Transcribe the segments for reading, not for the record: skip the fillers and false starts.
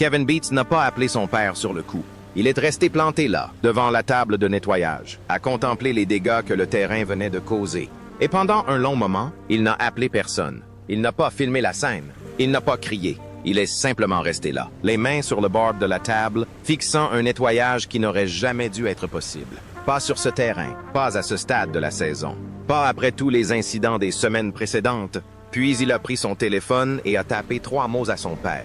Kevin Beats n'a pas appelé son père sur le coup. Il est resté planté là, devant la table de nettoyage, à contempler les dégâts que le terrain venait de causer. Et pendant un long moment, il n'a appelé personne. Il n'a pas filmé la scène. Il n'a pas crié. Il est simplement resté là, les mains sur le bord de la table, fixant un nettoyage qui n'aurait jamais dû être possible. Pas sur ce terrain, pas à ce stade de la saison, pas après tous les incidents des semaines précédentes. Puis il a pris son téléphone et a tapé 3 mots à son père.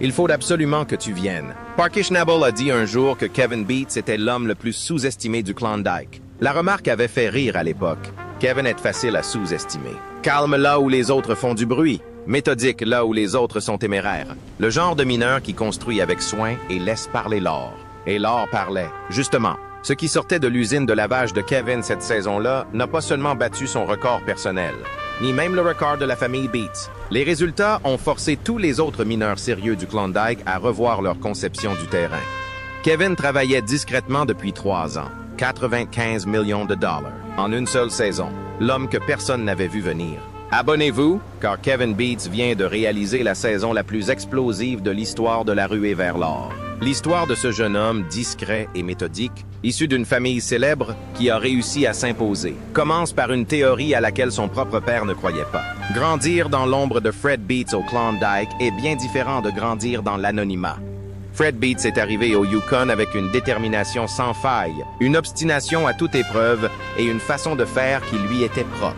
Il faut absolument que tu viennes. Parky Schnabel a dit un jour que Kevin Beats était l'homme le plus sous-estimé du Klondike. La remarque avait fait rire à l'époque. Kevin est facile à sous-estimer. Calme là où les autres font du bruit. Méthodique là où les autres sont téméraires. Le genre de mineur qui construit avec soin et laisse parler l'or. Et l'or parlait. Justement, ce qui sortait de l'usine de lavage de Kevin cette saison-là n'a pas seulement battu son record personnel, ni même le record de la famille Beats. Les résultats ont forcé tous les autres mineurs sérieux du Klondike à revoir leur conception du terrain. Kevin travaillait discrètement depuis 3 ans, 95 millions de dollars, en une seule saison, l'homme que personne n'avait vu venir. Abonnez-vous, car Kevin Beats vient de réaliser la saison la plus explosive de l'histoire de la ruée vers l'or. L'histoire de ce jeune homme discret et méthodique, issu d'une famille célèbre qui a réussi à s'imposer, commence par une théorie à laquelle son propre père ne croyait pas. Grandir dans l'ombre de Fred Beats au Klondike est bien différent de grandir dans l'anonymat. Fred Beats est arrivé au Yukon avec une détermination sans faille, une obstination à toute épreuve et une façon de faire qui lui était propre.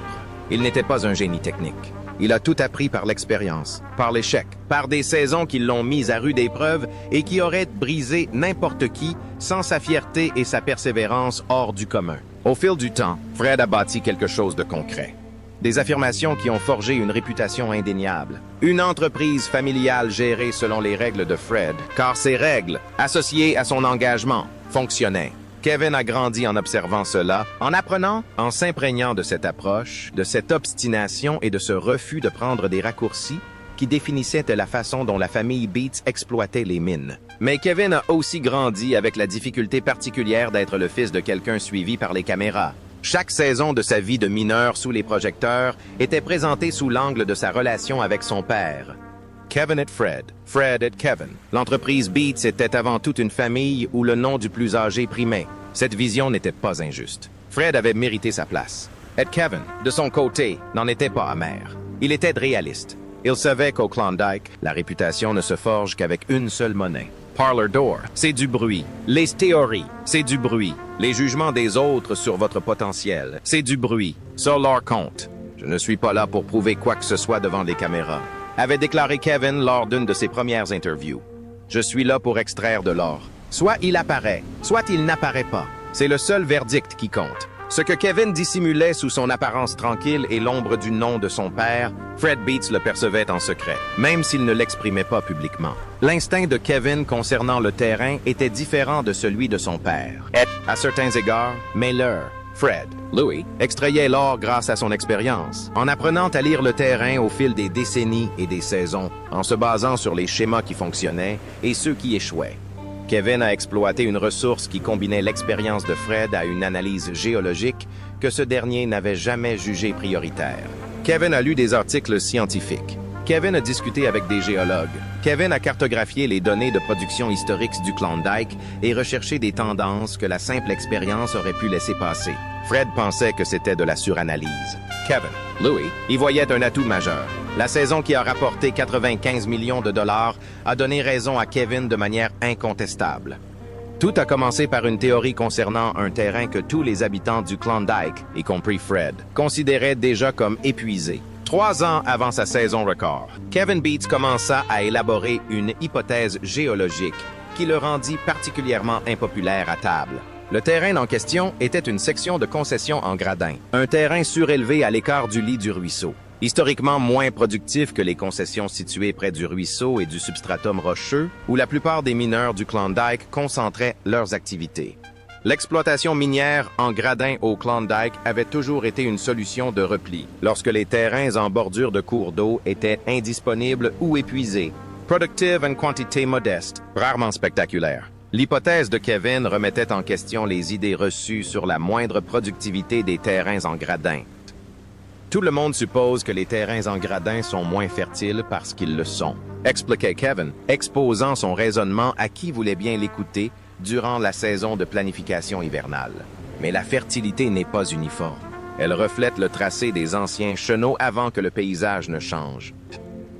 Il n'était pas un génie technique. Il a tout appris par l'expérience, par l'échec, par des saisons qui l'ont mis à rude épreuve et qui auraient brisé n'importe qui sans sa fierté et sa persévérance hors du commun. Au fil du temps, Fred a bâti quelque chose de concret. Des affirmations qui ont forgé une réputation indéniable. Une entreprise familiale gérée selon les règles de Fred, car ces règles, associées à son engagement, fonctionnaient. Kevin a grandi en observant cela, en apprenant, en s'imprégnant de cette approche, de cette obstination et de ce refus de prendre des raccourcis qui définissaient la façon dont la famille Beats exploitait les mines. Mais Kevin a aussi grandi avec la difficulté particulière d'être le fils de quelqu'un suivi par les caméras. Chaque saison de sa vie de mineur sous les projecteurs était présentée sous l'angle de sa relation avec son père. Kevin et Fred, Fred et Kevin. L'entreprise Beats était avant tout une famille où le nom du plus âgé primait. Cette vision n'était pas injuste. Fred avait mérité sa place. Et Kevin, de son côté, n'en était pas amer. Il était réaliste. Il savait qu'au Klondike, la réputation ne se forge qu'avec une seule monnaie. Parlor Door, c'est du bruit. Les théories, c'est du bruit. Les jugements des autres sur votre potentiel, c'est du bruit. Sur leur compte. Je ne suis pas là pour prouver quoi que ce soit devant les caméras, avait déclaré Kevin lors d'une de ses premières interviews. Je suis là pour extraire de l'or. Soit il apparaît, soit il n'apparaît pas. C'est le seul verdict qui compte. Ce que Kevin dissimulait sous son apparence tranquille et l'ombre du nom de son père, Fred Beats le percevait en secret, même s'il ne l'exprimait pas publiquement. L'instinct de Kevin concernant le terrain était différent de celui de son père. Et, à certains égards, meilleur. Fred, Louis, extrayait l'or grâce à son expérience, en apprenant à lire le terrain au fil des décennies et des saisons, en se basant sur les schémas qui fonctionnaient et ceux qui échouaient. Kevin a exploité une ressource qui combinait l'expérience de Fred à une analyse géologique que ce dernier n'avait jamais jugée prioritaire. Kevin a lu des articles scientifiques. Kevin a discuté avec des géologues. Kevin a cartographié les données de production historique du Klondike et recherché des tendances que la simple expérience aurait pu laisser passer. Fred pensait que c'était de la suranalyse. Kevin, Louis, y voyait un atout majeur. La saison qui a rapporté 95 millions de dollars a donné raison à Kevin de manière incontestable. Tout a commencé par une théorie concernant un terrain que tous les habitants du Klondike, y compris Fred, considéraient déjà comme épuisé. 3 ans avant sa saison record, Kevin Beats commença à élaborer une hypothèse géologique qui le rendit particulièrement impopulaire à table. Le terrain en question était une section de concession en gradin, un terrain surélevé à l'écart du lit du ruisseau. Historiquement moins productif que les concessions situées près du ruisseau et du substratum rocheux, où la plupart des mineurs du Klondike concentraient leurs activités. L'exploitation minière en gradin au Klondike avait toujours été une solution de repli, lorsque les terrains en bordure de cours d'eau étaient indisponibles ou épuisés. Productive en quantité modeste, rarement spectaculaire. L'hypothèse de Kevin remettait en question les idées reçues sur la moindre productivité des terrains en gradin. Tout le monde suppose que les terrains en gradin sont moins fertiles parce qu'ils le sont, expliquait Kevin, exposant son raisonnement à qui voulait bien l'écouter durant la saison de planification hivernale. Mais la fertilité n'est pas uniforme. Elle reflète le tracé des anciens chenaux avant que le paysage ne change.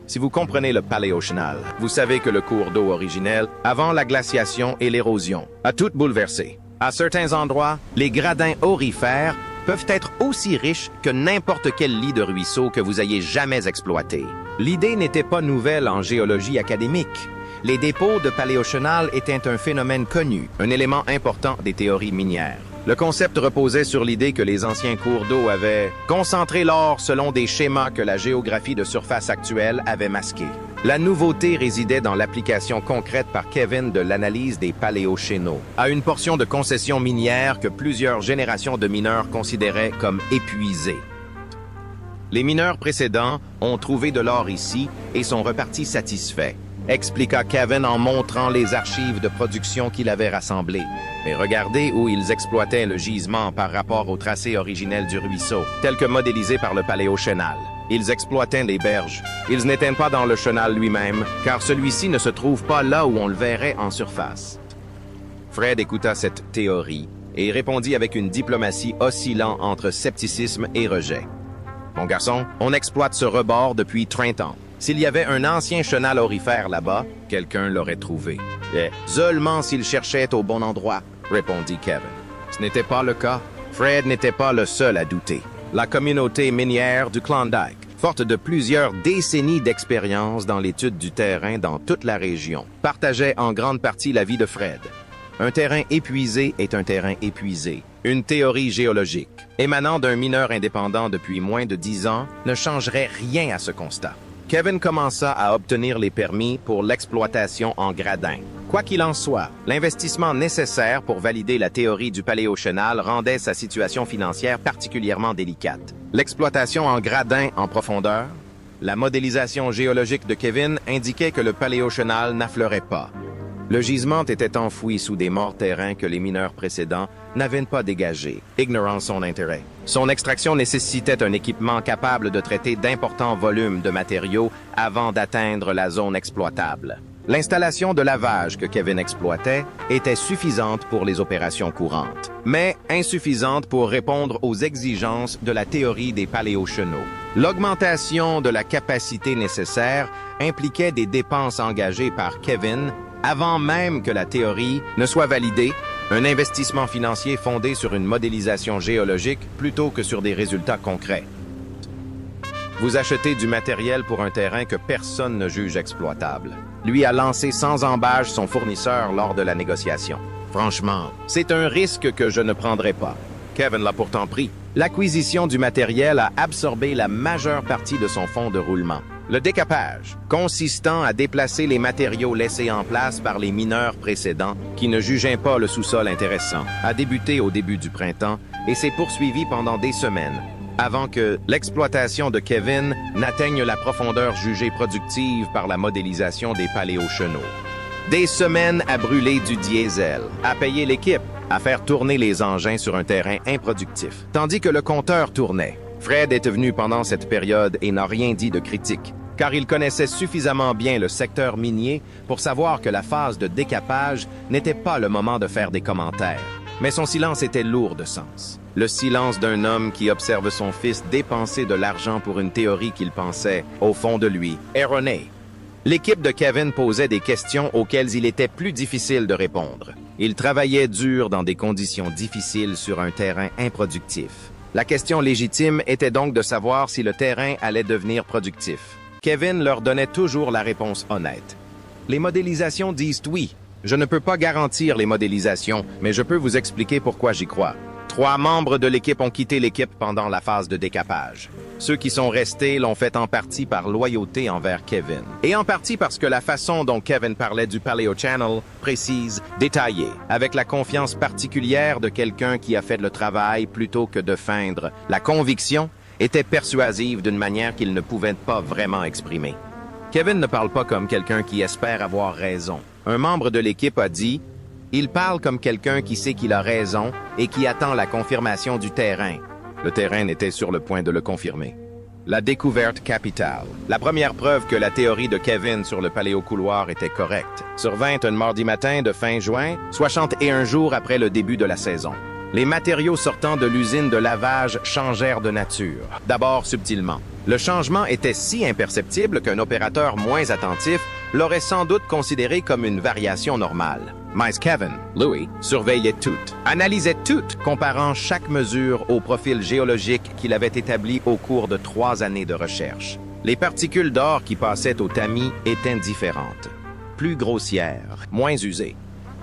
Si vous comprenez le paléochenal, vous savez que le cours d'eau originel, avant la glaciation et l'érosion, a tout bouleversé. À certains endroits, les gradins aurifères peuvent être aussi riches que n'importe quel lit de ruisseau que vous ayez jamais exploité. L'idée n'était pas nouvelle en géologie académique. Les dépôts de paléochenal étaient un phénomène connu, un élément important des théories minières. Le concept reposait sur l'idée que les anciens cours d'eau avaient concentré l'or selon des schémas que la géographie de surface actuelle avait masqués. La nouveauté résidait dans l'application concrète par Kevin de l'analyse des paléochénaux à une portion de concession minière que plusieurs générations de mineurs considéraient comme épuisée. Les mineurs précédents ont trouvé de l'or ici et sont repartis satisfaits, expliqua Kevin en montrant les archives de production qu'il avait rassemblées. Mais regardez où ils exploitaient le gisement par rapport au tracé originel du ruisseau, tel que modélisé par le paléochenal. Ils exploitaient les berges. Ils n'étaient pas dans le chenal lui-même, car celui-ci ne se trouve pas là où on le verrait en surface. Fred écouta cette théorie et répondit avec une diplomatie oscillant entre scepticisme et rejet. « Mon garçon, on exploite ce rebord depuis 30 ans. S'il y avait un ancien chenal aurifère là-bas, quelqu'un l'aurait trouvé. Seulement s'il cherchait au bon endroit, répondit Kevin. Ce n'était pas le cas. Fred n'était pas le seul à douter. La communauté minière du Klondike, forte de plusieurs décennies d'expérience dans l'étude du terrain dans toute la région, partageait en grande partie l'avis de Fred. Un terrain épuisé est un terrain épuisé. Une théorie géologique, émanant d'un mineur indépendant depuis moins de 10 ans, ne changerait rien à ce constat. Kevin commença à obtenir les permis pour l'exploitation en gradin. Quoi qu'il en soit, l'investissement nécessaire pour valider la théorie du paléochenal rendait sa situation financière particulièrement délicate. L'exploitation en gradin en profondeur, la modélisation géologique de Kevin indiquait que le paléochenal n'affleurait pas. Le gisement était enfoui sous des morts terrains que les mineurs précédents n'avaient pas dégagés, ignorant son intérêt. Son extraction nécessitait un équipement capable de traiter d'importants volumes de matériaux avant d'atteindre la zone exploitable. L'installation de lavage que Kevin exploitait était suffisante pour les opérations courantes, mais insuffisante pour répondre aux exigences de la théorie des paléochenaux. L'augmentation de la capacité nécessaire impliquait des dépenses engagées par Kevin avant même que la théorie ne soit validée, un investissement financier fondé sur une modélisation géologique plutôt que sur des résultats concrets. Vous achetez du matériel pour un terrain que personne ne juge exploitable. Lui a lancé sans embâche son fournisseur lors de la négociation. Franchement, c'est un risque que je ne prendrai pas. Kevin l'a pourtant pris. L'acquisition du matériel a absorbé la majeure partie de son fonds de roulement. Le décapage, consistant à déplacer les matériaux laissés en place par les mineurs précédents qui ne jugeaient pas le sous-sol intéressant, a débuté au début du printemps et s'est poursuivi pendant des semaines, avant que l'exploitation de Kevin n'atteigne la profondeur jugée productive par la modélisation des paléochenaux. Des semaines à brûler du diesel, à payer l'équipe, à faire tourner les engins sur un terrain improductif, tandis que le compteur tournait. Fred était venu pendant cette période et n'a rien dit de critique, car il connaissait suffisamment bien le secteur minier pour savoir que la phase de décapage n'était pas le moment de faire des commentaires. Mais son silence était lourd de sens. Le silence d'un homme qui observe son fils dépenser de l'argent pour une théorie qu'il pensait, au fond de lui, erronée. L'équipe de Kevin posait des questions auxquelles il était plus difficile de répondre. Il travaillait dur dans des conditions difficiles sur un terrain improductif. La question légitime était donc de savoir si le terrain allait devenir productif. Kevin leur donnait toujours la réponse honnête. Les modélisations disent oui. Je ne peux pas garantir les modélisations, mais je peux vous expliquer pourquoi j'y crois. 3 membres de l'équipe ont quitté l'équipe pendant la phase de décapage. Ceux qui sont restés l'ont fait en partie par loyauté envers Kevin. Et en partie parce que la façon dont Kevin parlait du paléochannel, précise, détaillée, avec la confiance particulière de quelqu'un qui a fait le travail plutôt que de feindre, la conviction était persuasive d'une manière qu'il ne pouvait pas vraiment exprimer. Kevin ne parle pas comme quelqu'un qui espère avoir raison. Un membre de l'équipe a dit « Il parle comme quelqu'un qui sait qu'il a raison et qui attend la confirmation du terrain. » Le terrain n'était sur le point de le confirmer. La découverte capitale. La première preuve que la théorie de Kevin sur le paléo-couloir était correcte survint un mardi matin de fin juin, 61 jours après le début de la saison. Les matériaux sortant de l'usine de lavage changèrent de nature, d'abord subtilement. Le changement était si imperceptible qu'un opérateur moins attentif l'aurait sans doute considéré comme une variation normale. Mais Kevin, Louis, surveillait toutes, analysait toutes, comparant chaque mesure au profil géologique qu'il avait établi au cours de 3 années de recherche. Les particules d'or qui passaient au tamis étaient différentes, plus grossières, moins usées.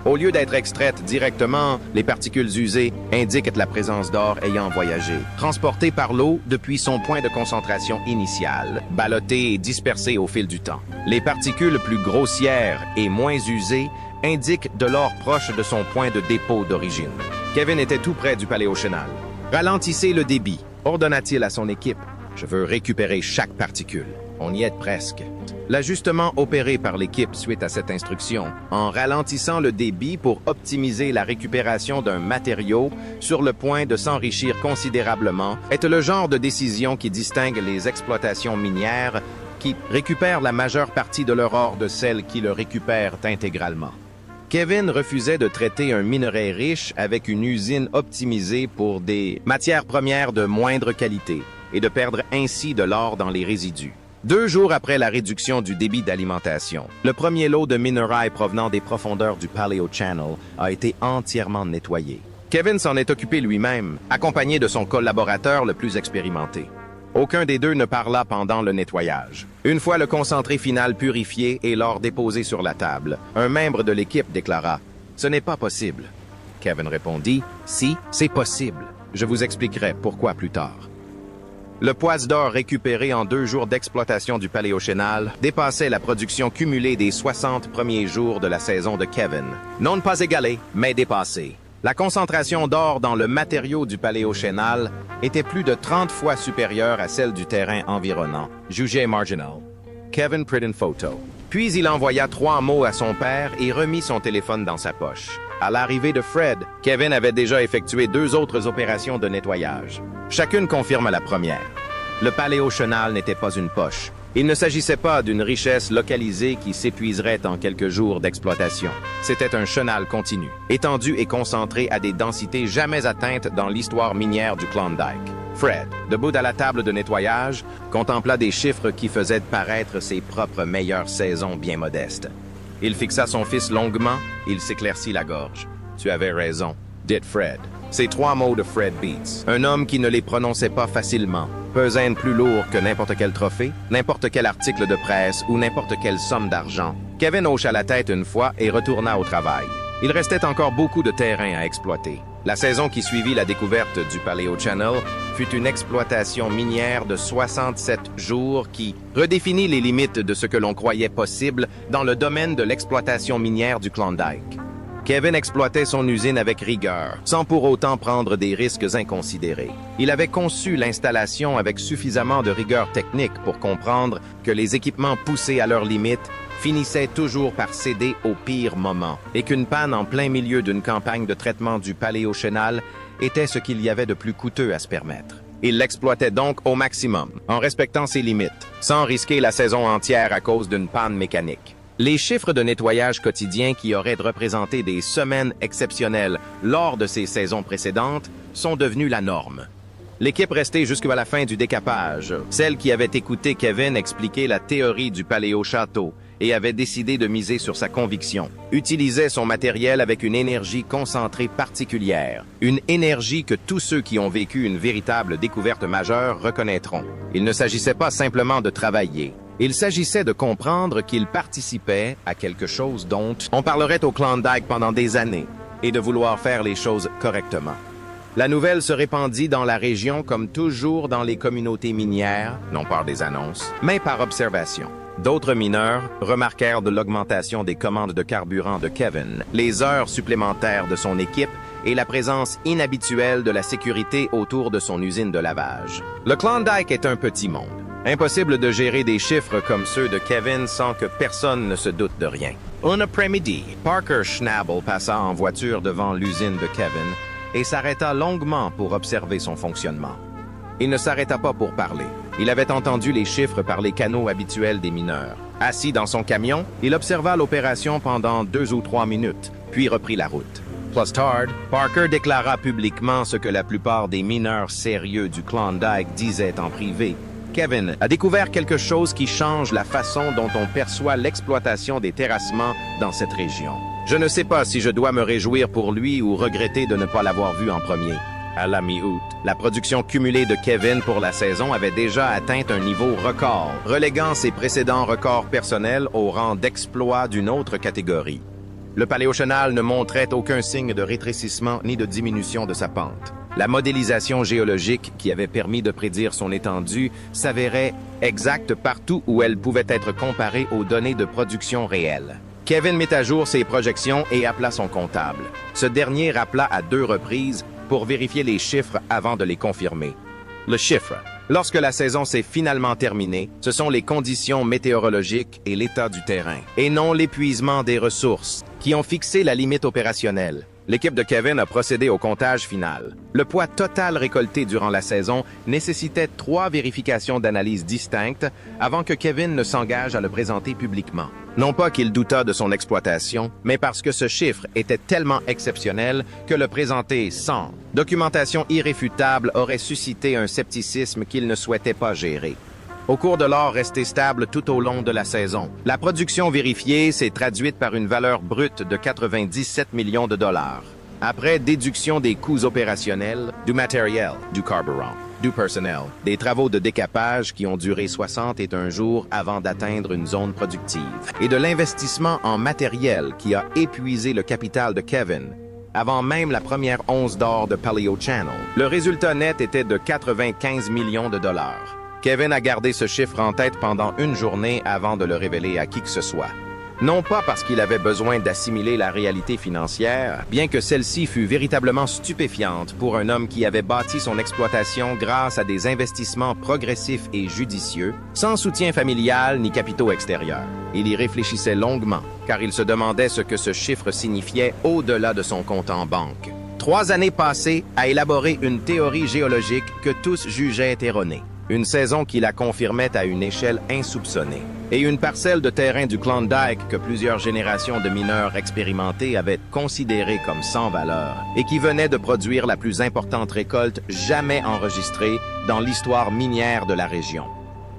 Au lieu d'être extraites directement, les particules usées indiquent la présence d'or ayant voyagé, transporté par l'eau depuis son point de concentration initial, ballotté et dispersé au fil du temps. Les particules plus grossières et moins usées indiquent de l'or proche de son point de dépôt d'origine. Kevin était tout près du paléochénal. « Ralentissez le débit », ordonna-t-il à son équipe. « Je veux récupérer chaque particule. » On y est presque. L'ajustement opéré par l'équipe suite à cette instruction, en ralentissant le débit pour optimiser la récupération d'un matériau sur le point de s'enrichir considérablement, est le genre de décision qui distingue les exploitations minières qui récupèrent la majeure partie de leur or de celles qui le récupèrent intégralement. Kevin refusait de traiter un minerai riche avec une usine optimisée pour des matières premières de moindre qualité et de perdre ainsi de l'or dans les résidus. 2 jours après la réduction du débit d'alimentation, le premier lot de minerais provenant des profondeurs du Paleo Channel a été entièrement nettoyé. Kevin s'en est occupé lui-même, accompagné de son collaborateur le plus expérimenté. Aucun des deux ne parla pendant le nettoyage. Une fois le concentré final purifié et l'or déposé sur la table, un membre de l'équipe déclara « Ce n'est pas possible ». Kevin répondit « Si, c'est possible. Je vous expliquerai pourquoi plus tard ». Le poids d'or récupéré en 2 jours d'exploitation du paléochénal dépassait la production cumulée des 60 premiers jours de la saison de Kevin. Non pas égalée, mais dépassée. La concentration d'or dans le matériau du paléochénal était plus de 30 fois supérieure à celle du terrain environnant, jugé marginal. Kevin prit une photo. Puis il envoya 3 mots à son père et remit son téléphone dans sa poche. À l'arrivée de Fred, Kevin avait déjà effectué 2 autres opérations de nettoyage. Chacune confirme la première. Le paléochénal n'était pas une poche. Il ne s'agissait pas d'une richesse localisée qui s'épuiserait en quelques jours d'exploitation. C'était un chenal continu, étendu et concentré à des densités jamais atteintes dans l'histoire minière du Klondike. Fred, debout à la table de nettoyage, contempla des chiffres qui faisaient paraître ses propres meilleures saisons bien modestes. Il fixa son fils longuement, il s'éclaircit la gorge. « Tu avais raison », dit Fred. Ces 3 mots de Fred Beats, un homme qui ne les prononçait pas facilement, pesant plus lourd que n'importe quel trophée, n'importe quel article de presse ou n'importe quelle somme d'argent. Kevin hocha la tête une fois et retourna au travail. Il restait encore beaucoup de terrain à exploiter. La saison qui suivit la découverte du Paleo Channel fut une exploitation minière de 67 jours qui redéfinit les limites de ce que l'on croyait possible dans le domaine de l'exploitation minière du Klondike. Kevin exploitait son usine avec rigueur, sans pour autant prendre des risques inconsidérés. Il avait conçu l'installation avec suffisamment de rigueur technique pour comprendre que les équipements poussés à leurs limites finissaient toujours par céder au pire moment, et qu'une panne en plein milieu d'une campagne de traitement du paléochénal était ce qu'il y avait de plus coûteux à se permettre. Il l'exploitait donc au maximum, en respectant ses limites, sans risquer la saison entière à cause d'une panne mécanique. Les chiffres de nettoyage quotidien qui auraient représenté des semaines exceptionnelles lors de ces saisons précédentes sont devenus la norme. L'équipe restait jusqu'à la fin du décapage, celle qui avait écouté Kevin expliquer la théorie du paléo-château et avait décidé de miser sur sa conviction, utilisait son matériel avec une énergie concentrée particulière, une énergie que tous ceux qui ont vécu une véritable découverte majeure reconnaîtront. Il ne s'agissait pas simplement de travailler. Il s'agissait de comprendre qu'il participait à quelque chose dont on parlerait au Klondike pendant des années et de vouloir faire les choses correctement. La nouvelle se répandit dans la région comme toujours dans les communautés minières, non par des annonces, mais par observation. D'autres mineurs remarquèrent de l'augmentation des commandes de carburant de Kevin, les heures supplémentaires de son équipe et la présence inhabituelle de la sécurité autour de son usine de lavage. Le Klondike est un petit monde. Impossible de gérer des chiffres comme ceux de Kevin sans que personne ne se doute de rien. Un après-midi, Parker Schnabel passa en voiture devant l'usine de Kevin et s'arrêta longuement pour observer son fonctionnement. Il ne s'arrêta pas pour parler. Il avait entendu les chiffres par les canaux habituels des mineurs. Assis dans son camion, il observa l'opération pendant 2 ou 3 minutes, puis reprit la route. Plus tard, Parker déclara publiquement ce que la plupart des mineurs sérieux du Klondike disaient en privé. Kevin a découvert quelque chose qui change la façon dont on perçoit l'exploitation des terrassements dans cette région. Je ne sais pas si je dois me réjouir pour lui ou regretter de ne pas l'avoir vu en premier. À la mi-août, la production cumulée de Kevin pour la saison avait déjà atteint un niveau record, reléguant ses précédents records personnels au rang d'exploit d'une autre catégorie. Le Paléochenal ne montrait aucun signe de rétrécissement ni de diminution de sa pente. La modélisation géologique qui avait permis de prédire son étendue s'avérait exacte partout où elle pouvait être comparée aux données de production réelles. Kevin mit à jour ses projections et appela son comptable. Ce dernier rappela à 2 reprises pour vérifier les chiffres avant de les confirmer. Le chiffre. Lorsque la saison s'est finalement terminée, ce sont les conditions météorologiques et l'état du terrain, et non l'épuisement des ressources, qui ont fixé la limite opérationnelle. L'équipe de Kevin a procédé au comptage final. Le poids total récolté durant la saison nécessitait 3 vérifications d'analyse distinctes avant que Kevin ne s'engage à le présenter publiquement. Non pas qu'il doutât de son exploitation, mais parce que ce chiffre était tellement exceptionnel que le présenter sans documentation irréfutable aurait suscité un scepticisme qu'il ne souhaitait pas gérer. Au cours de l'or resté stable tout au long de la saison, la production vérifiée s'est traduite par une valeur brute de 97 millions de dollars. Après déduction des coûts opérationnels, du matériel, du carburant, du personnel, des travaux de décapage qui ont duré 61 jours avant d'atteindre une zone productive, et de l'investissement en matériel qui a épuisé le capital de Kevin, avant même la première once d'or de Paleo Channel, le résultat net était de 95 millions de dollars. Kevin a gardé ce chiffre en tête pendant une journée avant de le révéler à qui que ce soit. Non pas parce qu'il avait besoin d'assimiler la réalité financière, bien que celle-ci fût véritablement stupéfiante pour un homme qui avait bâti son exploitation grâce à des investissements progressifs et judicieux, sans soutien familial ni capitaux extérieurs. Il y réfléchissait longuement, car il se demandait ce que ce chiffre signifiait au-delà de son compte en banque. 3 années passées à élaborer une théorie géologique que tous jugeaient erronée. Une saison qui la confirmait à une échelle insoupçonnée. Et une parcelle de terrain du Klondike que plusieurs générations de mineurs expérimentés avaient considérée comme sans valeur et qui venait de produire la plus importante récolte jamais enregistrée dans l'histoire minière de la région.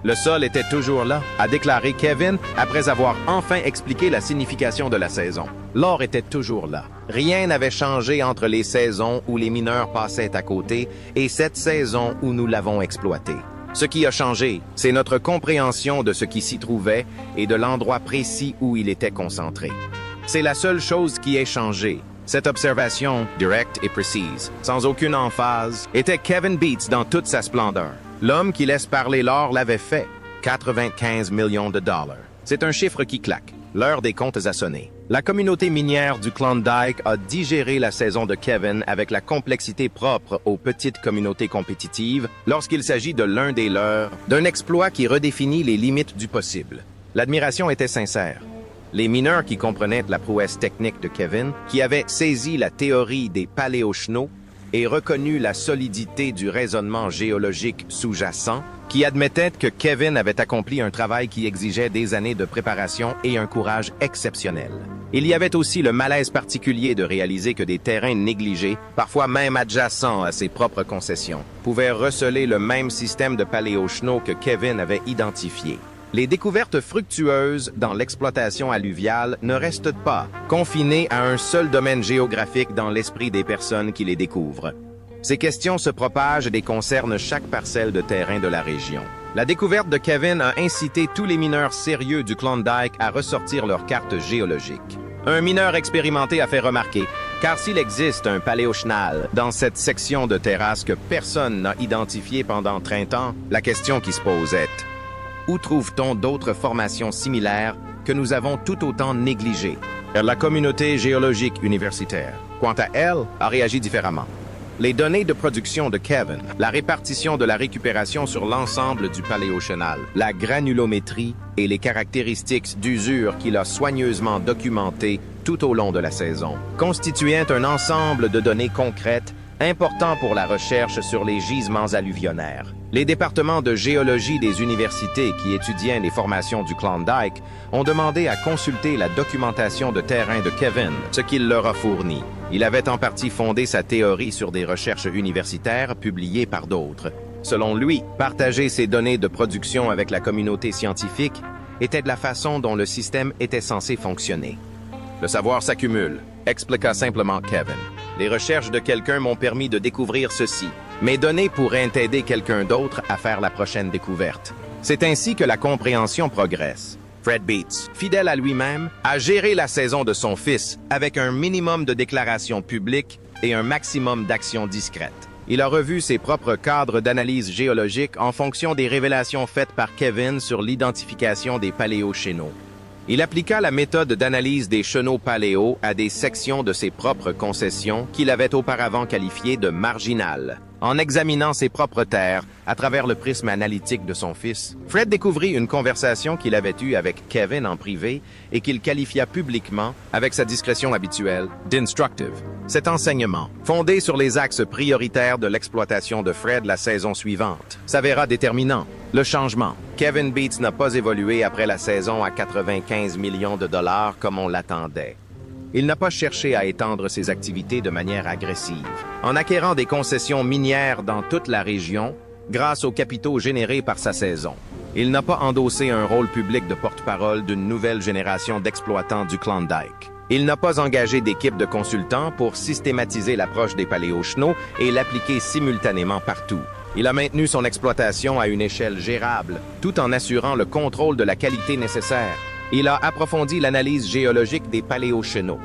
Le sol était toujours là, a déclaré Kevin après avoir enfin expliqué la signification de la saison. L'or était toujours là. Rien n'avait changé entre les saisons où les mineurs passaient à côté et cette saison où nous l'avons exploité. Ce qui a changé, c'est notre compréhension de ce qui s'y trouvait et de l'endroit précis où il était concentré. C'est la seule chose qui ait changé. Cette observation, directe et précise, sans aucune emphase, était Kevin Beats dans toute sa splendeur. L'homme qui laisse parler l'or l'avait fait. 95 millions de dollars. C'est un chiffre qui claque. L'heure des comptes a sonné. La communauté minière du Klondike a digéré la saison de Kevin avec la complexité propre aux petites communautés compétitives lorsqu'il s'agit de l'un des leurs, d'un exploit qui redéfinit les limites du possible. L'admiration était sincère. Les mineurs qui comprenaient la prouesse technique de Kevin, qui avaient saisi la théorie des paléochenaux et reconnu la solidité du raisonnement géologique sous-jacent, qui admettait que Kevin avait accompli un travail qui exigeait des années de préparation et un courage exceptionnel. Il y avait aussi le malaise particulier de réaliser que des terrains négligés, parfois même adjacents à ses propres concessions, pouvaient receler le même système de paléochenaux que Kevin avait identifié. Les découvertes fructueuses dans l'exploitation alluviale ne restent pas confinées à un seul domaine géographique dans l'esprit des personnes qui les découvrent. Ces questions se propagent et concernent chaque parcelle de terrain de la région. La découverte de Kevin a incité tous les mineurs sérieux du Klondike à ressortir leurs cartes géologiques. Un mineur expérimenté a fait remarquer, car s'il existe un paléochenal dans cette section de terrasse que personne n'a identifié pendant 30 ans, la question qui se pose est: où trouve-t-on d'autres formations similaires que nous avons tout autant négligées? La communauté géologique universitaire, quant à elle, a réagi différemment. Les données de production de Kevin, la répartition de la récupération sur l'ensemble du paléochenal, la granulométrie et les caractéristiques d'usure qu'il a soigneusement documentées tout au long de la saison, constituaient un ensemble de données concrètes important pour la recherche sur les gisements alluvionnaires. Les départements de géologie des universités qui étudiaient les formations du Klondike ont demandé à consulter la documentation de terrain de Kevin, ce qu'il leur a fourni. Il avait en partie fondé sa théorie sur des recherches universitaires publiées par d'autres. Selon lui, partager ces données de production avec la communauté scientifique était de la façon dont le système était censé fonctionner. Le savoir s'accumule, expliqua simplement Kevin. Les recherches de quelqu'un m'ont permis de découvrir ceci. Mes données pourraient aider quelqu'un d'autre à faire la prochaine découverte. C'est ainsi que la compréhension progresse. Fred Beats, fidèle à lui-même, a géré la saison de son fils avec un minimum de déclarations publiques et un maximum d'actions discrètes. Il a revu ses propres cadres d'analyse géologique en fonction des révélations faites par Kevin sur l'identification des paléochénaux. Il appliqua la méthode d'analyse des chenaux paléo à des sections de ses propres concessions qu'il avait auparavant qualifiées de marginales. En examinant ses propres terres à travers le prisme analytique de son fils, Fred découvrit une conversation qu'il avait eue avec Kevin en privé et qu'il qualifia publiquement, avec sa discrétion habituelle, d'instructive. Cet enseignement, fondé sur les axes prioritaires de l'exploitation de Fred la saison suivante, s'avéra déterminant. Le changement. Kevin Beats n'a pas évolué après la saison à 95 millions de dollars comme on l'attendait. Il n'a pas cherché à étendre ses activités de manière agressive. En acquérant des concessions minières dans toute la région, grâce aux capitaux générés par sa saison, il n'a pas endossé un rôle public de porte-parole d'une nouvelle génération d'exploitants du Klondike. Il n'a pas engagé d'équipe de consultants pour systématiser l'approche des paléochenaux et l'appliquer simultanément partout. Il a maintenu son exploitation à une échelle gérable, tout en assurant le contrôle de la qualité nécessaire. Il a approfondi l'analyse géologique des paléochénaux.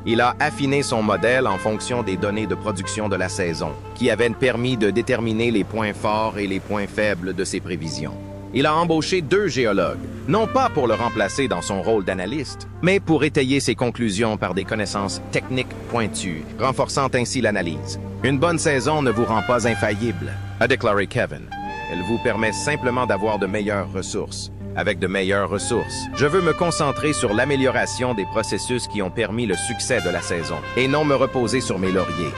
Il a affiné son modèle en fonction des données de production de la saison, qui avaient permis de déterminer les points forts et les points faibles de ses prévisions. Il a embauché 2 géologues, non pas pour le remplacer dans son rôle d'analyste, mais pour étayer ses conclusions par des connaissances techniques pointues, renforçant ainsi l'analyse. Une bonne saison ne vous rend pas infaillible, a déclaré Kevin. Elle vous permet simplement d'avoir de meilleures ressources. Avec de meilleures ressources, je veux me concentrer sur l'amélioration des processus qui ont permis le succès de la saison, et non me reposer sur mes lauriers.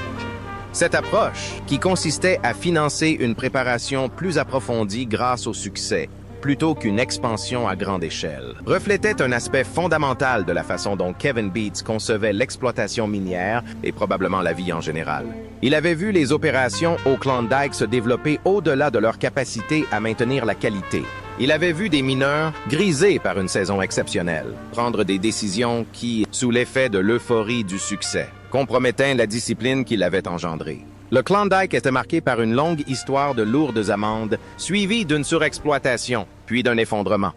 Cette approche, qui consistait à financer une préparation plus approfondie grâce au succès, plutôt qu'une expansion à grande échelle, reflétait un aspect fondamental de la façon dont Kevin Beats concevait l'exploitation minière et probablement la vie en général. Il avait vu les opérations au Klondike se développer au-delà de leur capacité à maintenir la qualité. Il avait vu des mineurs, grisés par une saison exceptionnelle, prendre des décisions qui, sous l'effet de l'euphorie du succès, compromettaient la discipline qu'il avait engendrée. Le Klondike était marqué par une longue histoire de lourdes amendes, suivie d'une surexploitation, puis d'un effondrement.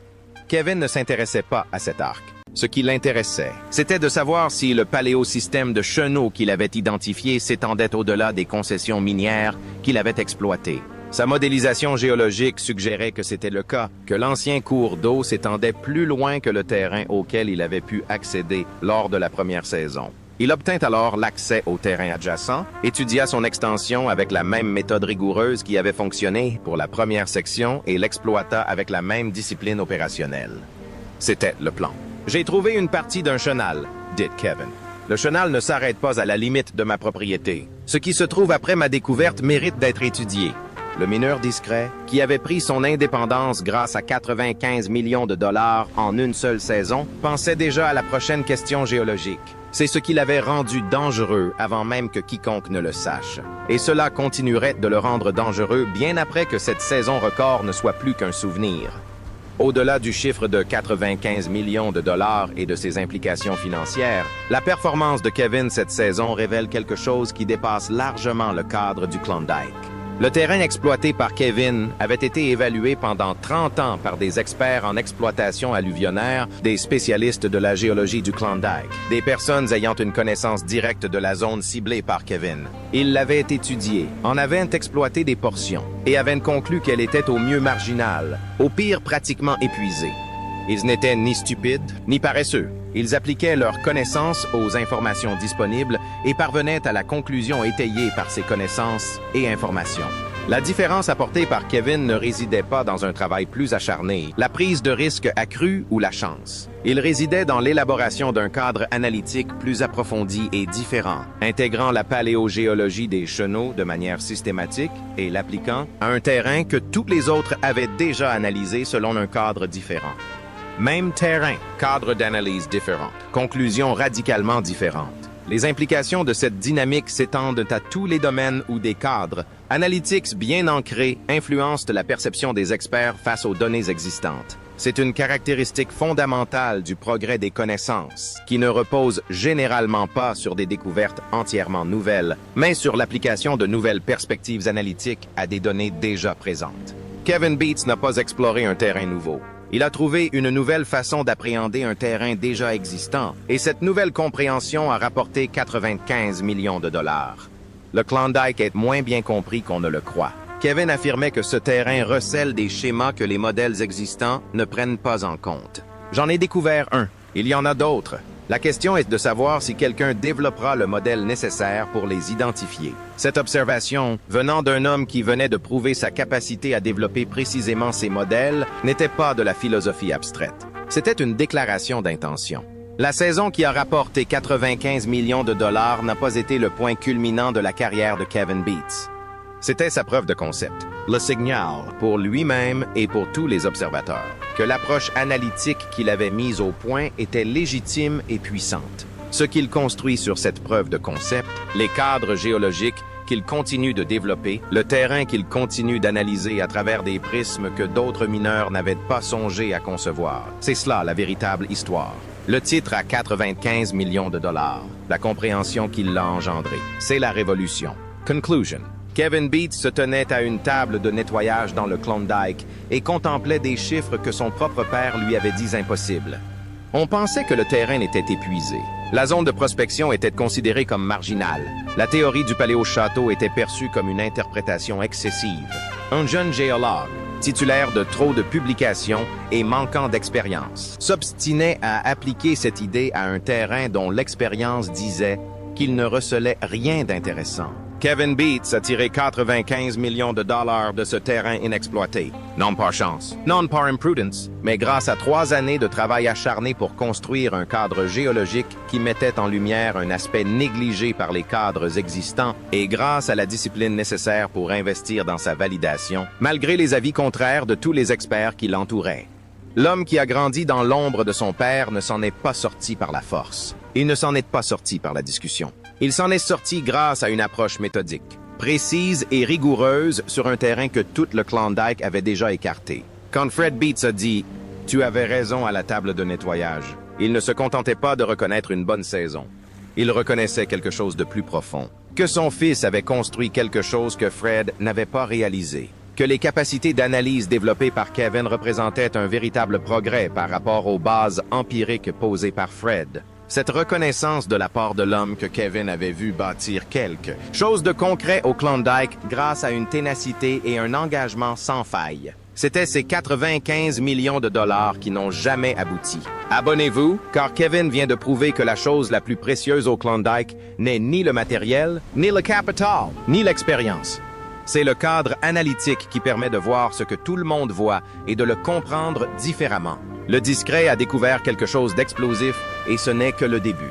Kevin ne s'intéressait pas à cet arc. Ce qui l'intéressait, c'était de savoir si le paléosystème de chenaux qu'il avait identifié s'étendait au-delà des concessions minières qu'il avait exploitées. Sa modélisation géologique suggérait que c'était le cas, que l'ancien cours d'eau s'étendait plus loin que le terrain auquel il avait pu accéder lors de la première saison. Il obtint alors l'accès au terrain adjacent, étudia son extension avec la même méthode rigoureuse qui avait fonctionné pour la première section et l'exploita avec la même discipline opérationnelle. C'était le plan. « J'ai trouvé une partie d'un chenal », dit Kevin. « Le chenal ne s'arrête pas à la limite de ma propriété. Ce qui se trouve après ma découverte mérite d'être étudié. » Le mineur discret, qui avait pris son indépendance grâce à 95 millions de dollars en une seule saison, pensait déjà à la prochaine question géologique. C'est ce qui l'avait rendu dangereux avant même que quiconque ne le sache. Et cela continuerait de le rendre dangereux bien après que cette saison record ne soit plus qu'un souvenir. Au-delà du chiffre de 95 millions de dollars et de ses implications financières, la performance de Kevin cette saison révèle quelque chose qui dépasse largement le cadre du Klondike. Le terrain exploité par Kevin avait été évalué pendant 30 ans par des experts en exploitation alluvionnaire, des spécialistes de la géologie du Klondike, des personnes ayant une connaissance directe de la zone ciblée par Kevin. Ils l'avaient étudiée, en avaient exploité des portions, et avaient conclu qu'elle était au mieux marginale, au pire pratiquement épuisée. Ils n'étaient ni stupides, ni paresseux. Ils appliquaient leurs connaissances aux informations disponibles et parvenaient à la conclusion étayée par ces connaissances et informations. La différence apportée par Kevin ne résidait pas dans un travail plus acharné, la prise de risque accrue ou la chance. Il résidait dans l'élaboration d'un cadre analytique plus approfondi et différent, intégrant la paléogéologie des chenaux de manière systématique et l'appliquant à un terrain que tous les autres avaient déjà analysé selon un cadre différent. Même terrain, cadre d'analyse différent, conclusion radicalement différente. Les implications de cette dynamique s'étendent à tous les domaines où des cadres analytiques bien ancrés influencent la perception des experts face aux données existantes. C'est une caractéristique fondamentale du progrès des connaissances, qui ne repose généralement pas sur des découvertes entièrement nouvelles, mais sur l'application de nouvelles perspectives analytiques à des données déjà présentes. Kevin Beats n'a pas exploré un terrain nouveau. Il a trouvé une nouvelle façon d'appréhender un terrain déjà existant, et cette nouvelle compréhension a rapporté 95 millions de dollars. Le Klondike est moins bien compris qu'on ne le croit. Kevin affirmait que ce terrain recèle des schémas que les modèles existants ne prennent pas en compte. J'en ai découvert un. Il y en a d'autres. La question est de savoir si quelqu'un développera le modèle nécessaire pour les identifier. Cette observation, venant d'un homme qui venait de prouver sa capacité à développer précisément ces modèles, n'était pas de la philosophie abstraite. C'était une déclaration d'intention. La saison qui a rapporté 95 millions de dollars n'a pas été le point culminant de la carrière de Kevin Beats. C'était sa preuve de concept, le signal pour lui-même et pour tous les observateurs, que l'approche analytique qu'il avait mise au point était légitime et puissante. Ce qu'il construit sur cette preuve de concept, les cadres géologiques qu'il continue de développer, le terrain qu'il continue d'analyser à travers des prismes que d'autres mineurs n'avaient pas songé à concevoir. C'est cela la véritable histoire. Le titre a 95 millions de dollars, la compréhension qu'il l'a engendrée. C'est la révolution. Conclusion. Kevin Beats se tenait à une table de nettoyage dans le Klondike et contemplait des chiffres que son propre père lui avait dit impossibles. On pensait que le terrain était épuisé. La zone de prospection était considérée comme marginale. La théorie du paléochâteau était perçue comme une interprétation excessive. Un jeune géologue, titulaire de trop de publications et manquant d'expérience, s'obstinait à appliquer cette idée à un terrain dont l'expérience disait qu'il ne recelait rien d'intéressant. Kevin Beats a tiré 95 millions de dollars de ce terrain inexploité. Non par chance, non par imprudence, mais grâce à 3 années de travail acharné pour construire un cadre géologique qui mettait en lumière un aspect négligé par les cadres existants et grâce à la discipline nécessaire pour investir dans sa validation, malgré les avis contraires de tous les experts qui l'entouraient. L'homme qui a grandi dans l'ombre de son père ne s'en est pas sorti par la force. Il ne s'en est pas sorti par la discussion. Il s'en est sorti grâce à une approche méthodique, précise et rigoureuse sur un terrain que tout le Klondike avait déjà écarté. Quand Fred Beats a dit « Tu avais raison à la table de nettoyage », il ne se contentait pas de reconnaître une bonne saison. Il reconnaissait quelque chose de plus profond. Que son fils avait construit quelque chose que Fred n'avait pas réalisé. Que les capacités d'analyse développées par Kevin représentaient un véritable progrès par rapport aux bases empiriques posées par Fred. Cette reconnaissance de la part de l'homme que Kevin avait vu bâtir quelque chose de concret au Klondike grâce à une ténacité et un engagement sans faille. C'était ces 95 millions de dollars qui n'ont jamais abouti. Abonnez-vous, car Kevin vient de prouver que la chose la plus précieuse au Klondike n'est ni le matériel, ni le capital, ni l'expérience. C'est le cadre analytique qui permet de voir ce que tout le monde voit et de le comprendre différemment. Le discret a découvert quelque chose d'explosif et ce n'est que le début.